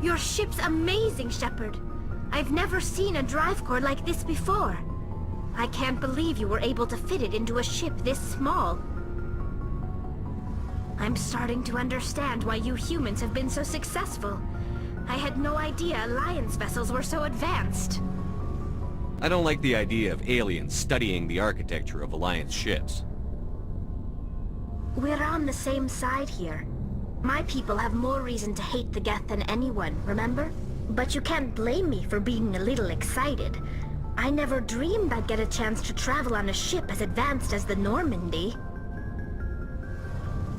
Your ship's amazing, Shepard. I've never seen a drive core like this before. I can't believe you were able to fit it into a ship this small. I'm starting to understand why you humans have been so successful. I had no idea Alliance vessels were so advanced. I don't like the idea of aliens studying the architecture of Alliance ships. We're on the same side here. My people have more reason to hate the Geth than anyone, remember? But you can't blame me for being a little excited. I never dreamed I'd get a chance to travel on a ship as advanced as the Normandy.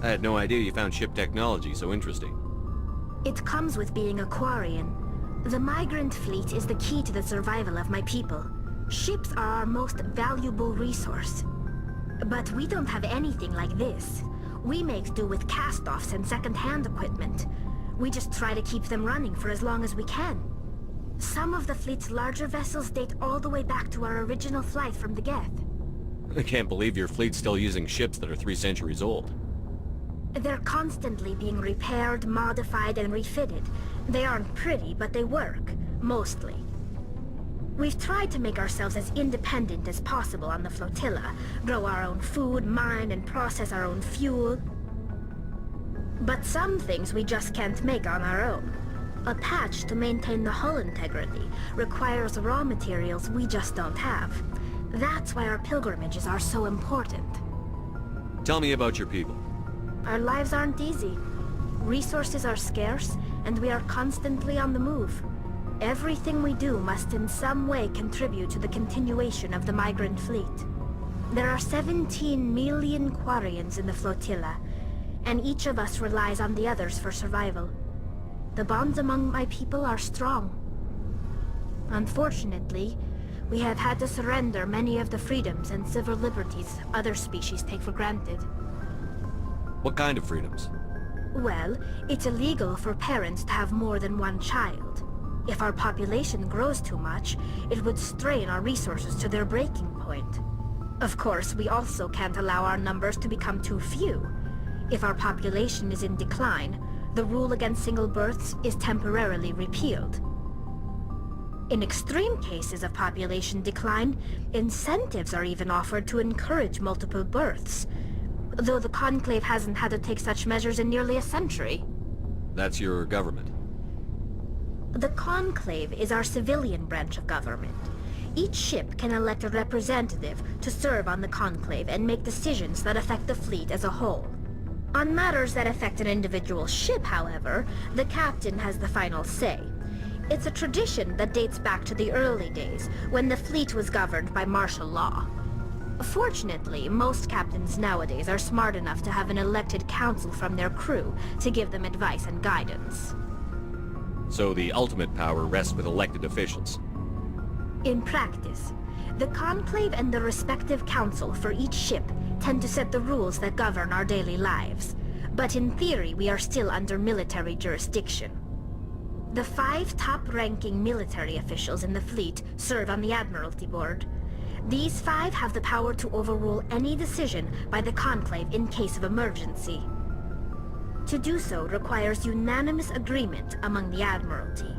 I had no idea you found ship technology so interesting. It comes with being a Quarian. The migrant fleet is the key to the survival of my people. Ships are our most valuable resource. But we don't have anything like this. We make do with cast-offs and second-hand equipment. We just try to keep them running for as long as we can. Some of the fleet's larger vessels date all the way back to our original flight from the Geth. I can't believe your fleet's still using ships that are 3 centuries old. They're constantly being repaired, modified, and refitted. They aren't pretty, but they work, mostly. We've tried to make ourselves as independent as possible on the flotilla, grow our own food, mine, and process our own fuel. But some things we just can't make on our own. A patch to maintain the hull integrity requires raw materials we just don't have. That's why our pilgrimages are so important. Tell me about your people. Our lives aren't easy. Resources are scarce, and we are constantly on the move. Everything we do must in some way contribute to the continuation of the migrant fleet. There are 17 million Quarians in the flotilla, and each of us relies on the others for survival. The bonds among my people are strong. Unfortunately, we have had to surrender many of the freedoms and civil liberties other species take for granted. What kind of freedoms? Well, it's illegal for parents to have more than one child. If our population grows too much, it would strain our resources to their breaking point. Of course, we also can't allow our numbers to become too few. If our population is in decline, the rule against single births is temporarily repealed. In extreme cases of population decline, incentives are even offered to encourage multiple births, though the Conclave hasn't had to take such measures in nearly a century. That's your government. The Conclave is our civilian branch of government. Each ship can elect a representative to serve on the Conclave and make decisions that affect the fleet as a whole. On matters that affect an individual ship, however, the captain has the final say. It's a tradition that dates back to the early days, when the fleet was governed by martial law. Fortunately, most captains nowadays are smart enough to have an elected council from their crew to give them advice and guidance. So the ultimate power rests with elected officials. In practice, the Conclave and the respective council for each ship tend to set the rules that govern our daily lives. But in theory, we are still under military jurisdiction. The 5 top-ranking military officials in the fleet serve on the Admiralty Board. These 5 have the power to overrule any decision by the Conclave in case of emergency. To do so requires unanimous agreement among the Admiralty,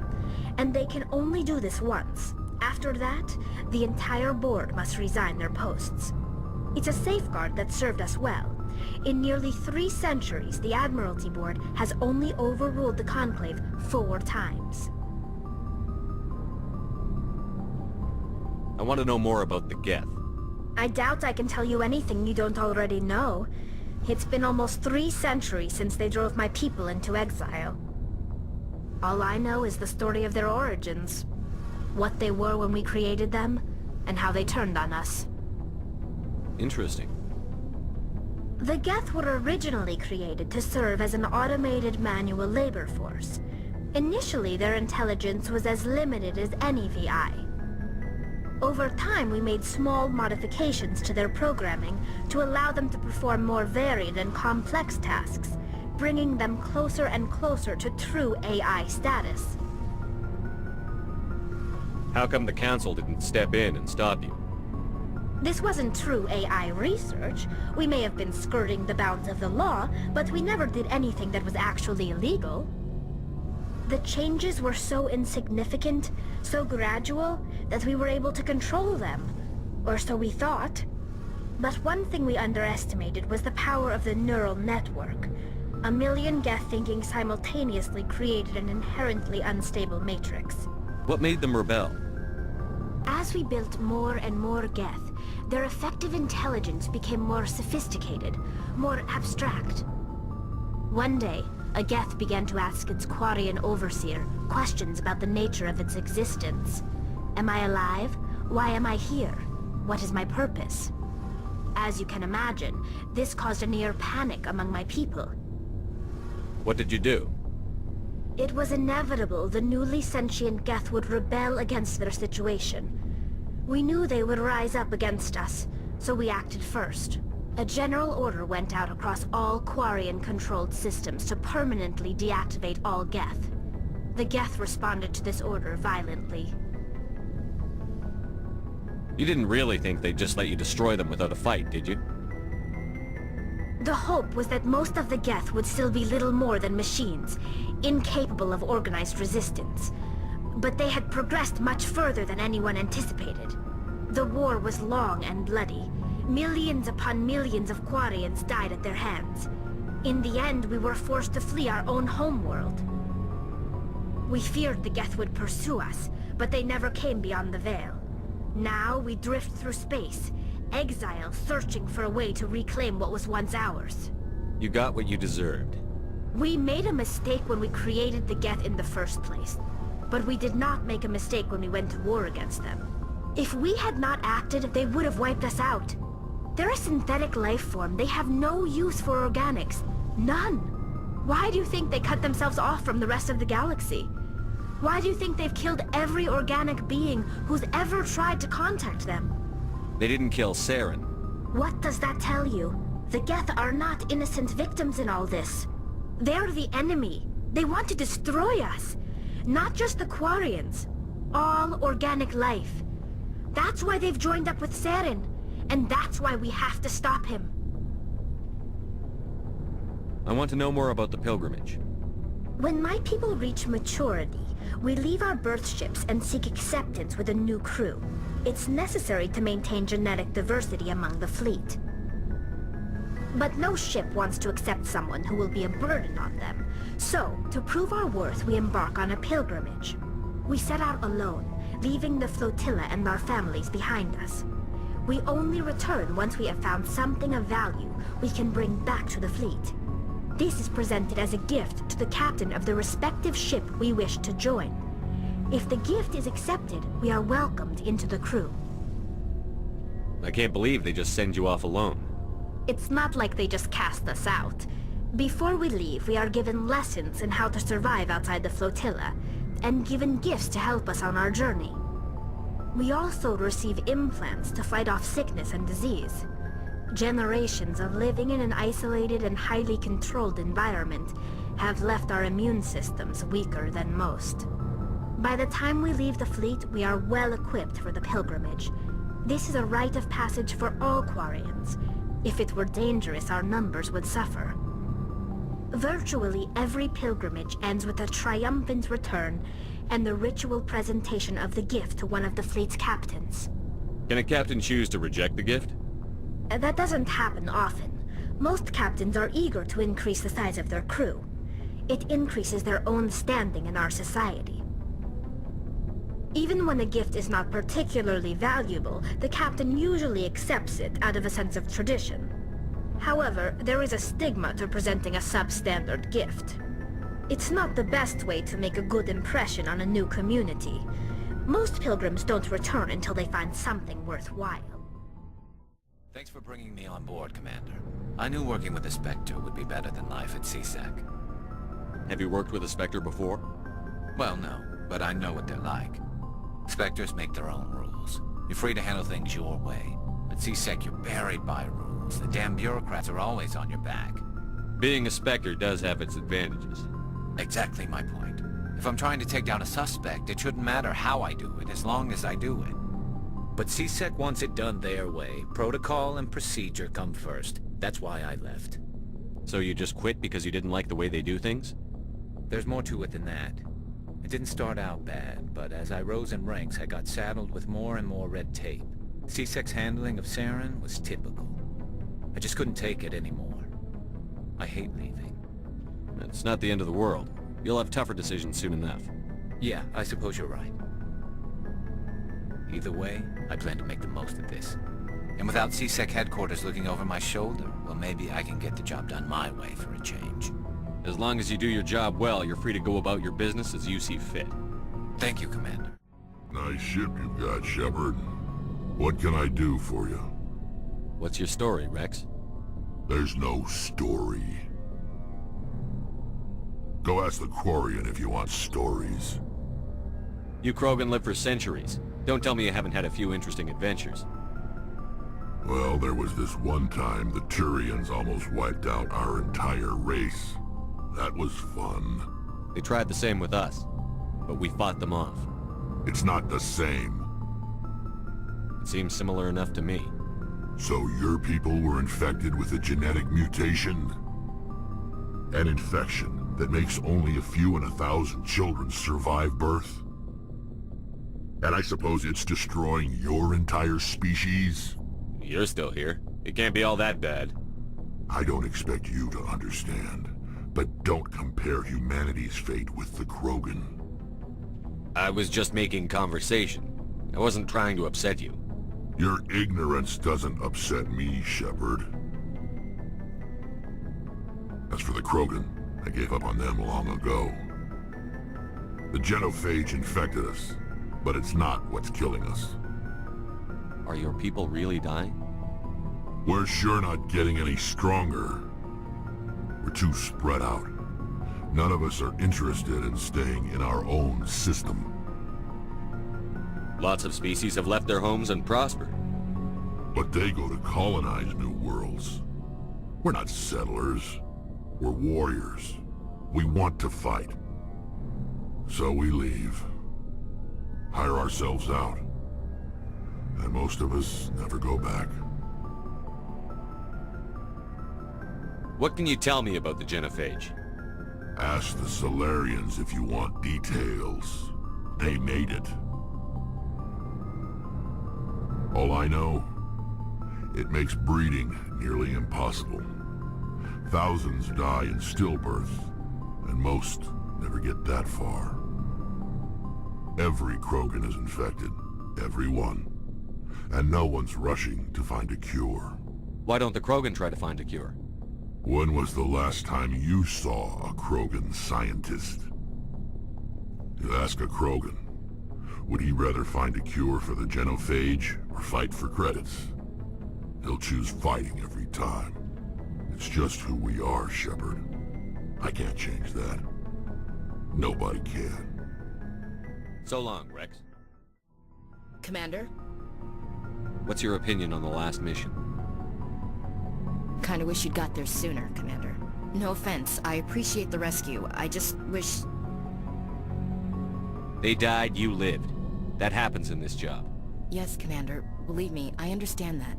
and they can only do this once. After that, the entire board must resign their posts. It's a safeguard that served us well. In nearly 3 centuries, the Admiralty Board has only overruled the Conclave 4 times. I want to know more about the Geth. I doubt I can tell you anything you don't already know. It's been almost 3 centuries since they drove my people into exile. All I know is the story of their origins, what they were when we created them, and how they turned on us. Interesting. The Geth were originally created to serve as an automated manual labor force. Initially, their intelligence was as limited as any VI. Over time, we made small modifications to their programming to allow them to perform more varied and complex tasks, bringing them closer and closer to true AI status. How come the Council didn't step in and stop you? This wasn't true AI research. We may have been skirting the bounds of the law, but we never did anything that was actually illegal. The changes were so insignificant, so gradual, that we were able to control them. Or so we thought. But one thing we underestimated was the power of the neural network. A million Geth thinking simultaneously created an inherently unstable matrix. What made them rebel? As we built more and more Geth, their effective intelligence became more sophisticated, more abstract. One day, a Geth began to ask its Quarian overseer questions about the nature of its existence. Am I alive? Why am I here? What is my purpose? As you can imagine, this caused a near panic among my people. What did you do? It was inevitable the newly sentient Geth would rebel against their situation. We knew they would rise up against us, so we acted first. A general order went out across all Quarian-controlled systems to permanently deactivate all Geth. The Geth responded to this order violently. You didn't really think they'd just let you destroy them without a fight, did you? The hope was that most of the Geth would still be little more than machines, incapable of organized resistance. But they had progressed much further than anyone anticipated. The war was long and bloody. Millions upon millions of Quarians died at their hands. In the end, we were forced to flee our own homeworld. We feared the Geth would pursue us, but they never came beyond the Veil. Now we drift through space, exile searching for a way to reclaim what was once ours. You got what you deserved. We made a mistake when we created the Geth in the first place, but we did not make a mistake when we went to war against them. If we had not acted, they would have wiped us out. They're a synthetic life form. They have no use for organics. None. Why do you think they cut themselves off from the rest of the galaxy? Why do you think they've killed every organic being who's ever tried to contact them? They didn't kill Saren. What does that tell you? The Geth are not innocent victims in all this. They're the enemy. They want to destroy us. Not just the Quarians. All organic life. That's why they've joined up with Saren. And that's why we have to stop him. I want to know more about the pilgrimage. When my people reach maturity, we leave our birth ships and seek acceptance with a new crew. It's necessary to maintain genetic diversity among the fleet. But no ship wants to accept someone who will be a burden on them. So, to prove our worth, we embark on a pilgrimage. We set out alone, leaving the flotilla and our families behind us. We only return once we have found something of value we can bring back to the fleet. This is presented as a gift to the captain of the respective ship we wish to join. If the gift is accepted, we are welcomed into the crew. I can't believe they just send you off alone. It's not like they just cast us out. Before we leave, we are given lessons in how to survive outside the flotilla, and given gifts to help us on our journey. We also receive implants to fight off sickness and disease. Generations of living in an isolated and highly controlled environment have left our immune systems weaker than most. By the time we leave the fleet, we are well equipped for the pilgrimage. This is a rite of passage for all Quarians. If it were dangerous, our numbers would suffer. Virtually every pilgrimage ends with a triumphant return and the ritual presentation of the gift to one of the fleet's captains. Can a captain choose to reject the gift? That doesn't happen often. Most captains are eager to increase the size of their crew. It increases their own standing in our society. Even when a gift is not particularly valuable, the captain usually accepts it out of a sense of tradition. However, there is a stigma to presenting a substandard gift. It's not the best way to make a good impression on a new community. Most pilgrims don't return until they find something worthwhile. Thanks for bringing me on board, Commander. I knew working with a Spectre would be better than life at CSEC. Have you worked with a Spectre before? Well, no, but I know what they're like. Spectres make their own rules. You're free to handle things your way. At CSEC, you're buried by rules. The damn bureaucrats are always on your back. Being a Spectre does have its advantages. Exactly my point. If I'm trying to take down a suspect, it shouldn't matter how I do it, as long as I do it. But CSEC wants it done their way. Protocol and procedure come first. That's why I left. So you just quit because you didn't like the way they do things? There's more to it than that. It didn't start out bad, but as I rose in ranks, I got saddled with more and more red tape. C-Sec's handling of Saren was typical. I just couldn't take it anymore. I hate leaving. It's not the end of the world. You'll have tougher decisions soon enough. Yeah, I suppose you're right. Either way, I plan to make the most of this. And without C-Sec headquarters looking over my shoulder, well, maybe I can get the job done my way for a change. As long as you do your job well, you're free to go about your business as you see fit. Thank you, Commander. Nice ship you've got, Shepard. What can I do for you? What's your story, Rex? There's no story. Go ask the Quarian if you want stories. You Krogan live for centuries. Don't tell me you haven't had a few interesting adventures. Well, there was this one time the Turians almost wiped out our entire race. That was fun. They tried the same with us, but we fought them off. It's not the same. It seems similar enough to me. So your people were infected with a genetic mutation? An infection that makes only a few in 1,000 children survive birth? And I suppose it's destroying your entire species? You're still here. It can't be all that bad. I don't expect you to understand, but don't compare humanity's fate with the Krogan. I was just making conversation. I wasn't trying to upset you. Your ignorance doesn't upset me, Shepard. As for the Krogan, I gave up on them long ago. The genophage infected us, but it's not what's killing us. Are your people really dying? We're sure not getting any stronger. We're too spread out. None of us are interested in staying in our own system. Lots of species have left their homes and prospered. But they go to colonize new worlds. We're not settlers. We're warriors. We want to fight. So we leave. Hire ourselves out. And most of us never go back. What can you tell me about the genophage? Ask the Solarians if you want details. They made it. All I know, it makes breeding nearly impossible. Thousands die in stillbirth, and most never get that far. Every Krogan is infected. Every one. And no one's rushing to find a cure. Why don't the Krogan try to find a cure? When was the last time you saw a Krogan scientist? You ask a Krogan, would he rather find a cure for the genophage or fight for credits? He'll choose fighting every time. It's just who we are, Shepard. I can't change that. Nobody can. So long, Rex. Commander? What's your opinion on the last mission? Kinda wish you'd got there sooner, Commander. No offense, I appreciate the rescue. I just wish... They died, you lived. That happens in this job. Yes, Commander. Believe me, I understand that.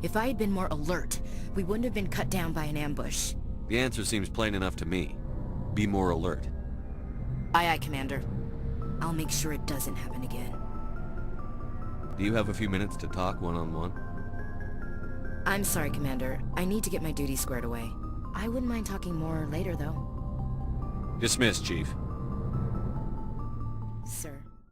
If I had been more alert, we wouldn't have been cut down by an ambush. The answer seems plain enough to me. Be more alert. Aye, aye, Commander. I'll make sure it doesn't happen again. Do you have a few minutes to talk one-on-one? I'm sorry, Commander. I need to get my duties squared away. I wouldn't mind talking more later, though. Dismissed, Chief. Sir.